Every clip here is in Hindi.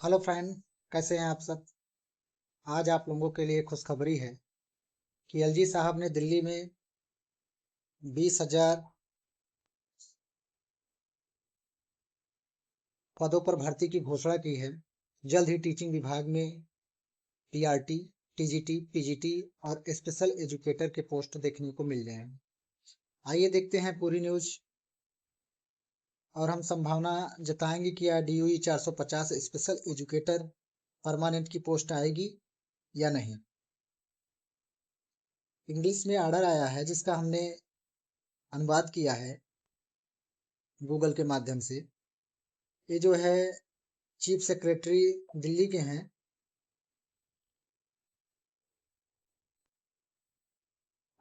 हेलो फ्रेंड, कैसे हैं आप सब। आज आप लोगों के लिए खुशखबरी है कि एलजी साहब ने दिल्ली में 20,000 पदों पर भर्ती की घोषणा की है। जल्द ही टीचिंग विभाग में पीआरटी, टीजीटी, पीजीटी और स्पेशल एजुकेटर के पोस्ट देखने को मिल जाएंगे। आइए देखते हैं पूरी न्यूज और हम संभावना जताएंगे कि या DOE 450 स्पेशल एजुकेटर परमानेंट की पोस्ट आएगी या नहीं। इंग्लिश में ऑर्डर आया है जिसका हमने अनुवाद किया है गूगल के माध्यम से। ये जो है चीफ सेक्रेटरी दिल्ली के हैं,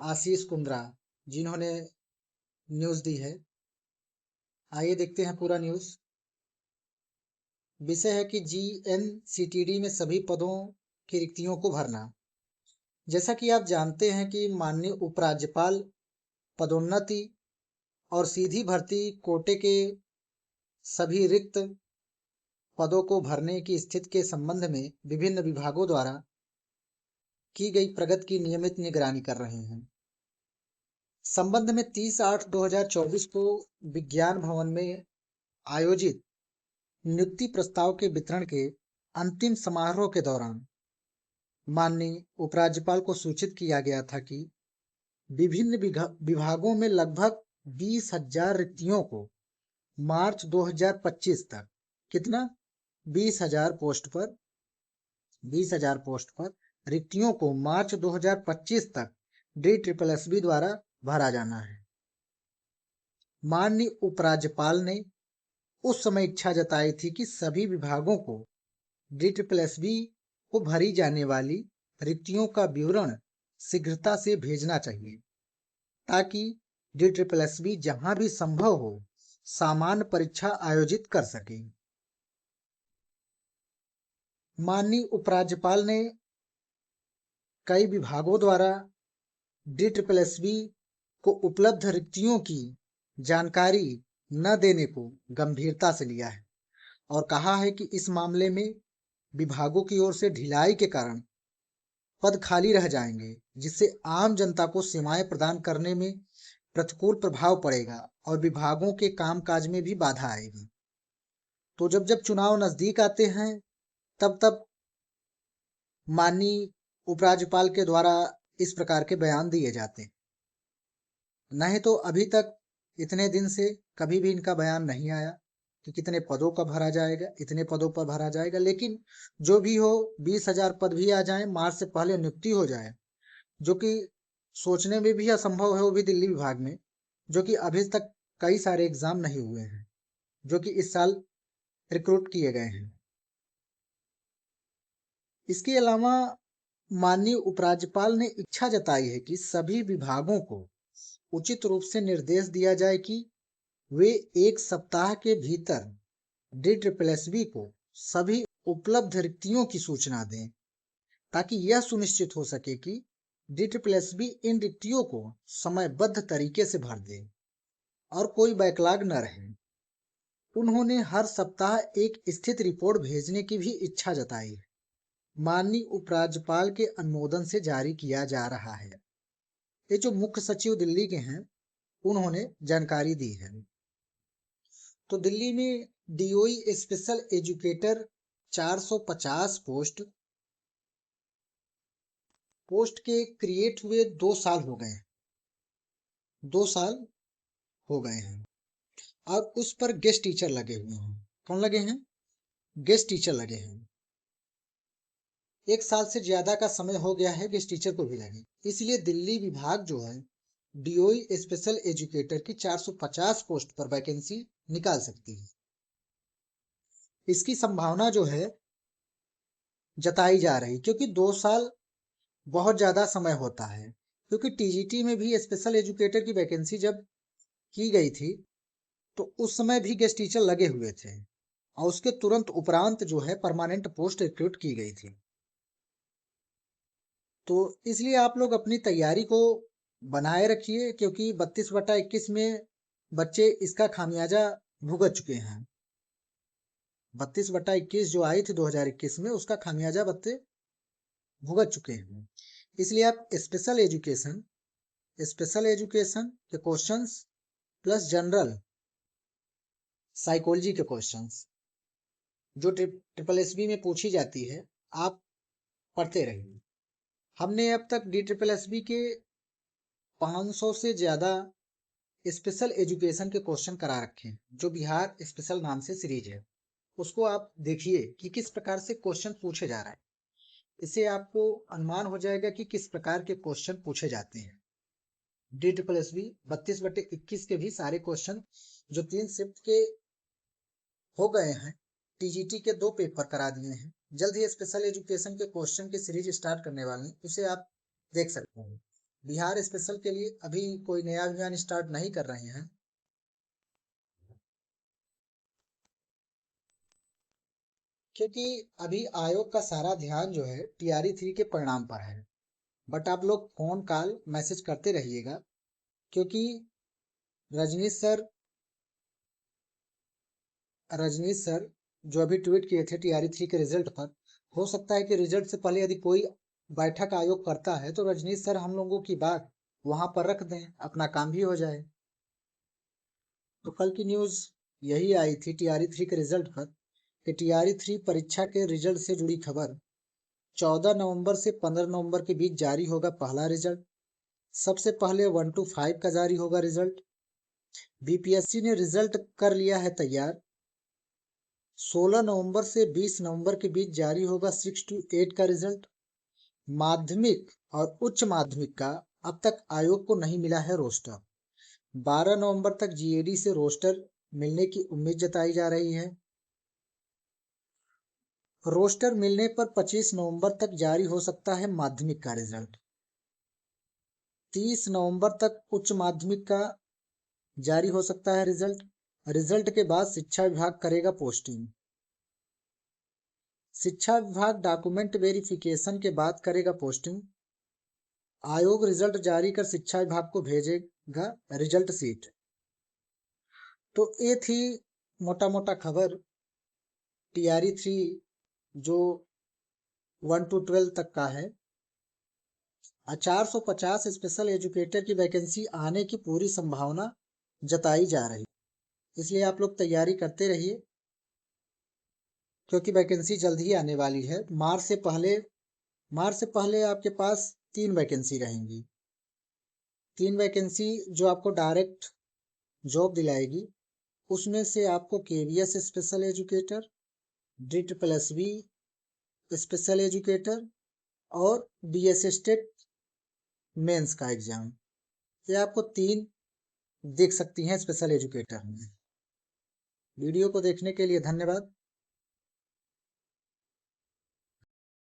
आशीष कुंद्रा, जिन्होंने न्यूज़ दी है। आइए देखते हैं पूरा न्यूज़। विषय है कि GNCTD में सभी पदों की रिक्तियों को भरना। जैसा कि आप जानते हैं कि माननीय उपराज्यपाल पदोन्नति और सीधी भर्ती कोटे के सभी रिक्त पदों को भरने की स्थिति के संबंध में विभिन्न विभागों द्वारा की गई प्रगति की नियमित निगरानी कर रहे हैं। संबंध में 30/8/2024 को विज्ञान भवन में आयोजित नियुक्ति प्रस्ताव के वितरण के अंतिम समारोह के दौरान माननीय उपराज्यपाल को सूचित किया गया था कि विभिन्न विभागों में लगभग 20,000 रिक्तियों को मार्च 2025 तक, कितना, 20,000 पोस्ट पर रिक्तियों को मार्च 2025 तक DSSB द्वारा भरा जाना है। माननीय उपराज्यपाल ने उस समय इच्छा जताई थी कि सभी विभागों को DSSB को भरी जाने वाली रिक्तियों का विवरण शीघ्रता से भेजना चाहिए ताकि DSSB जहां भी संभव हो सामान्य परीक्षा आयोजित कर सके। माननीय उपराज्यपाल ने कई विभागों द्वारा DSSB को उपलब्ध रिक्तियों की जानकारी न देने को गंभीरता से लिया है और कहा है कि इस मामले में विभागों की ओर से ढिलाई के कारण पद खाली रह जाएंगे, जिससे आम जनता को सेवाएं प्रदान करने में प्रतिकूल प्रभाव पड़ेगा और विभागों के कामकाज में भी बाधा आएगी। तो जब जब चुनाव नजदीक आते हैं तब तब माननीय उपराज्यपाल के द्वारा इस प्रकार के बयान दिए जाते हैं। नहीं तो अभी तक इतने दिन से कभी भी इनका बयान नहीं आया कि कितने पदों का भरा जाएगा, इतने पदों पर भरा जाएगा। लेकिन जो भी हो, 20,000 पद भी आ जाए, मार्च से पहले नियुक्ति हो जाए, जो कि सोचने में भी असंभव है, वो भी दिल्ली विभाग में, जो कि अभी तक कई सारे एग्जाम नहीं हुए हैं जो कि इस साल रिक्रूट किए गए हैं। इसके अलावा माननीय उपराज्यपाल ने इच्छा जताई है कि सभी विभागों को उचित रूप से निर्देश दिया जाए कि वे 1 सप्ताह के भीतर DSSB को सभी उपलब्ध रिक्तियों की सूचना दें ताकि यह सुनिश्चित हो सके कि DSSB इन रिक्तियों को समयबद्ध तरीके से भर दे और कोई बैकलॉग न रहे। उन्होंने हर सप्ताह एक स्थित रिपोर्ट भेजने की भी इच्छा जताई है। माननीय उपराज्यपाल के अनुमोदन से जारी किया जा रहा है। ये जो मुख्य सचिव दिल्ली के हैं, उन्होंने जानकारी दी है। तो दिल्ली में DOE स्पेशल एजुकेटर 450 पोस्ट के क्रिएट हुए 2 साल हो गए हैं। 2 साल हो गए हैं और उस पर गेस्ट टीचर लगे हुए हैं। कौन लगे हैं? गेस्ट टीचर लगे हैं। 1 साल से ज्यादा का समय हो गया है गेस्ट टीचर को भी लगे। इसलिए दिल्ली विभाग जो है DOE स्पेशल एजुकेटर की 450 पोस्ट पर वैकेंसी निकाल सकती है। इसकी संभावना जो है जताई जा रही, क्योंकि 2 साल बहुत ज्यादा समय होता है। क्योंकि TGT में भी स्पेशल एजुकेटर की वैकेंसी जब की गई थी तो उस समय भी गेस्ट टीचर लगे हुए थे और उसके तुरंत उपरांत जो है परमानेंट पोस्ट रिक्रूट की गई थी। तो इसलिए आप लोग अपनी तैयारी को बनाए रखिए, क्योंकि 32/21 में बच्चे इसका खामियाजा भुगत चुके हैं। 32/21 जो आई थी 2021 में, उसका खामियाजा बत्ते भुगत चुके हैं। इसलिए आप स्पेशल एजुकेशन के क्वेश्चंस प्लस जनरल साइकोलॉजी के क्वेश्चंस जो ट्रिपल एसबी में पूछी जाती है, आप पढ़ते रहिए। हमने अब तक DSSB के 500 से ज्यादा स्पेशल एजुकेशन के क्वेश्चन करा रखे हैं, जो बिहार स्पेशल नाम से सीरीज है। उसको आप देखिए कि किस प्रकार से क्वेश्चन पूछे जा रहा है। इससे आपको अनुमान हो जाएगा कि किस प्रकार के क्वेश्चन पूछे जाते हैं। DSSB 32/21 के भी सारे क्वेश्चन जो 3 शिफ्ट के हो गए हैं, TGT के 2 पेपर करा दिए हैं। जल्द ही स्पेशल एजुकेशन के क्वेश्चन की सीरीज स्टार्ट करने वाले हैं, उसे आप देख सकते हैं। बिहार स्पेशल के लिए अभी कोई नया अभियान स्टार्ट नहीं कर रहे हैं, क्योंकि अभी आयोग का सारा ध्यान जो है TRE 3 के परिणाम पर है। बट आप लोग फोन कॉल मैसेज करते रहिएगा, क्योंकि रजनीश सर जो अभी ट्वीट किए थे TRE 3 के रिजल्ट पर, हो सकता है कि रिजल्ट से पहले यदि कोई बैठक आयोग करता है तो रजनीश सर हम लोगों की बात वहां पर रख दें, अपना काम भी हो जाए। तो कल की न्यूज यही आई थी TRE 3 के रिजल्ट पर कि TRE 3 परीक्षा के रिजल्ट से जुड़ी खबर 14 नवंबर से 15 नवंबर के बीच जारी होगा पहला रिजल्ट। सबसे पहले 1 to 5 का जारी होगा रिजल्ट। BPSC ने रिजल्ट कर लिया है तैयार। 16 नवंबर से 20 नवंबर के बीच जारी होगा 6 to 8 का रिजल्ट। माध्यमिक और उच्च माध्यमिक का अब तक आयोग को नहीं मिला है रोस्टर। 12 नवंबर तक GAD से रोस्टर मिलने की उम्मीद जताई जा रही है। रोस्टर मिलने पर 25 नवंबर तक जारी हो सकता है माध्यमिक का रिजल्ट। 30 नवंबर तक उच्च माध्यमिक का जारी हो सकता है रिजल्ट। रिजल्ट के बाद शिक्षा विभाग करेगा पोस्टिंग। शिक्षा विभाग डॉक्यूमेंट वेरिफिकेशन के बाद करेगा पोस्टिंग। आयोग रिजल्ट जारी कर शिक्षा विभाग को भेजेगा रिजल्ट सीट। तो ये थी मोटा मोटा खबर TRE 3 जो 1 to 12 तक का है। 450 स्पेशल एजुकेटर की वैकेंसी आने की पूरी संभावना जताई जा रही, इसलिए आप लोग तैयारी करते रहिए, क्योंकि वैकेंसी जल्द ही आने वाली है। मार्च से पहले आपके पास 3 वैकेंसी रहेंगी। 3 वैकेंसी जो आपको डायरेक्ट जॉब दिलाएगी, उसमें से आपको KVS special educator, DSSB special educator और BS स्टेट मेंस का एग्जाम, ये आपको 3 देख सकती हैं स्पेशल एजुकेटर में। वीडियो को देखने के लिए धन्यवाद।